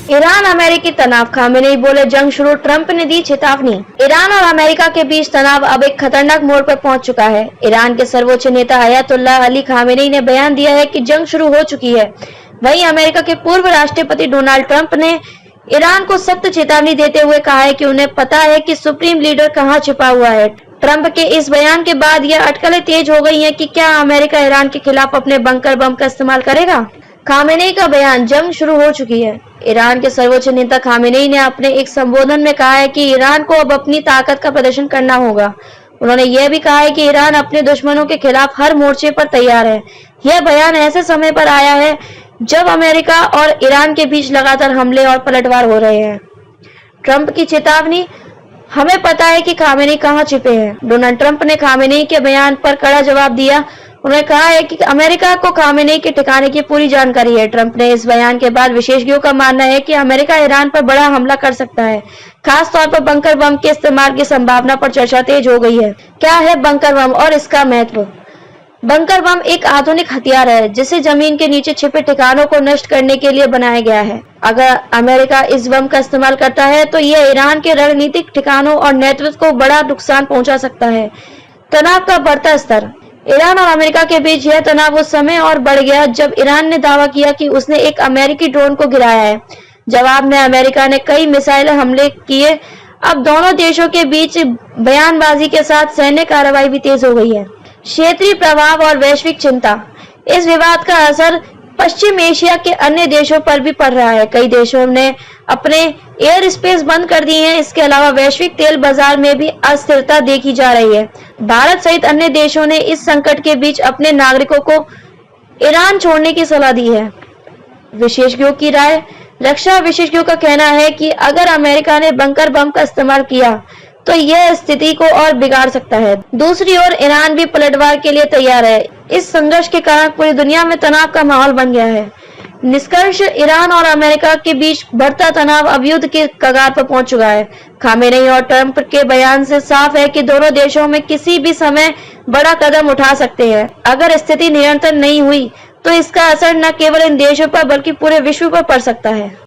Iran अमेरिकी तनाव, Khamenei बोले जंग शुरू, ट्रंप ने दी चेतावनी। ईरान और अमेरिका के बीच तनाव अब एक खतरनाक मोड़ पर पहुंच चुका है। ईरान के सर्वोच्च नेता अयतुल्लाह अली खामेनेई ने बयान दिया है कि जंग शुरू हो चुकी है। वहीं अमेरिका के पूर्व राष्ट्रपति डोनाल्ड ट्रंप ने ईरान को सख्त चेतावनी देते हुए कहा है कि उन्हें पता है कि सुप्रीम लीडर कहां छिपा हुआ है। ट्रंप के इस बयान के बाद यह अटकलें तेज हो गई हैं कि क्या अमेरिका ईरान के खिलाफ अपने बंकर बम का इस्तेमाल करेगा। खामेनेई का बयान, जंग शुरू हो चुकी है। ईरान के सर्वोच्च नेता खामेनेई ने अपने एक संबोधन में कहा है कि ईरान को अब अपनी ताकत का प्रदर्शन करना होगा। उन्होंने यह भी कहा है कि ईरान अपने दुश्मनों के खिलाफ हर मोर्चे पर तैयार है। यह बयान ऐसे समय पर आया है जब अमेरिका और ईरान के बीच लगातार हमले और पलटवार हो रहे हैं। ट्रंप की चेतावनी, हमें पता है कि खामेनेई कहां छिपे हैं। डोनाल्ड ट्रंप ने खामेनेई के बयान पर कड़ा जवाब दिया। उन्होंने कहा है कि अमेरिका को खामेनेई के ठिकाने की पूरी जानकारी है। ट्रंप ने इस बयान के बाद विशेषज्ञों का मानना है कि अमेरिका ईरान पर बड़ा हमला कर सकता है। खास तौर पर बंकर बम के इस्तेमाल की संभावना पर चर्चा तेज हो गई है। क्या है बंकर बम और इसका महत्व? बंकर बम एक आधुनिक हथियार है जिसे जमीन के नीचे छिपे ठिकानों को नष्ट करने के लिए बनाया गया है। अगर अमेरिका इस बम का इस्तेमाल करता है तो यह ईरान के रणनीतिक ठिकानों और नेतृत्व को बड़ा नुकसान पहुंचा सकता है। तनाव का बढ़ता स्तर, ईरान और अमेरिका के बीच यह तनाव उस समय और बढ़ गया जब ईरान ने दावा किया कि उसने एक अमेरिकी ड्रोन को गिराया है। जवाब में अमेरिका ने कई मिसाइल हमले किए। अब दोनों देशों के बीच बयानबाजी के साथ सैन्य कार्रवाई भी तेज हो गई है। क्षेत्रीय प्रभाव और वैश्विक चिंता, इस विवाद का असर पश्चिम एशिया के अन्य देशों पर भी पड़ रहा है। कई देशों ने अपने एयर स्पेस बंद कर दिए हैं। इसके अलावा वैश्विक तेल बाजार में भी अस्थिरता देखी जा रही है। भारत सहित अन्य देशों ने इस संकट के बीच अपने नागरिकों को ईरान छोड़ने की सलाह दी है। विशेषज्ञों की राय, रक्षा विशेषज्ञों का कहना है कि अगर अमेरिका ने बंकर बम का इस्तेमाल किया तो यह स्थिति को और बिगाड़ सकता है। दूसरी ओर ईरान भी पलटवार के लिए तैयार है। इस संघर्ष के कारण पूरी दुनिया में तनाव का माहौल बन गया है। निष्कर्ष, ईरान और अमेरिका के बीच बढ़ता तनाव अब युद्ध के कगार पर पहुंच चुका है। खामेनेई और ट्रंप के बयान से साफ है कि दोनों देशों में किसी भी समय बड़ा कदम उठा सकते हैं। अगर स्थिति नियंत्रण नहीं हुई तो इसका असर न केवल इन देशों पर बल्कि पूरे विश्व पर पड़ सकता है।